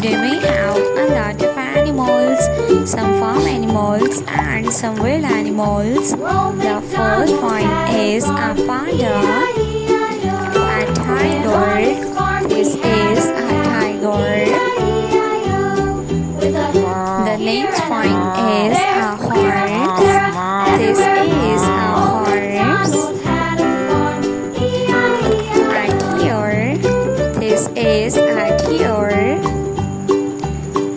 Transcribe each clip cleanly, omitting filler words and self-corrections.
Today we have a lot of animals, some farm animals and some wild animals. The first one is a panda, a tiger. This is a tiger. The next one is a horse. This is a horse. A deer. This is a deer.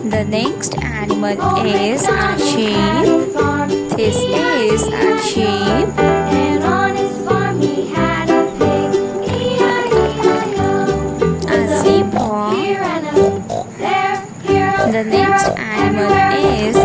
The next animal is a sheep. This is a sheep. And on his farm he had a pig. E-I-E-I-O. A zebra. Here and a there, here The next animal is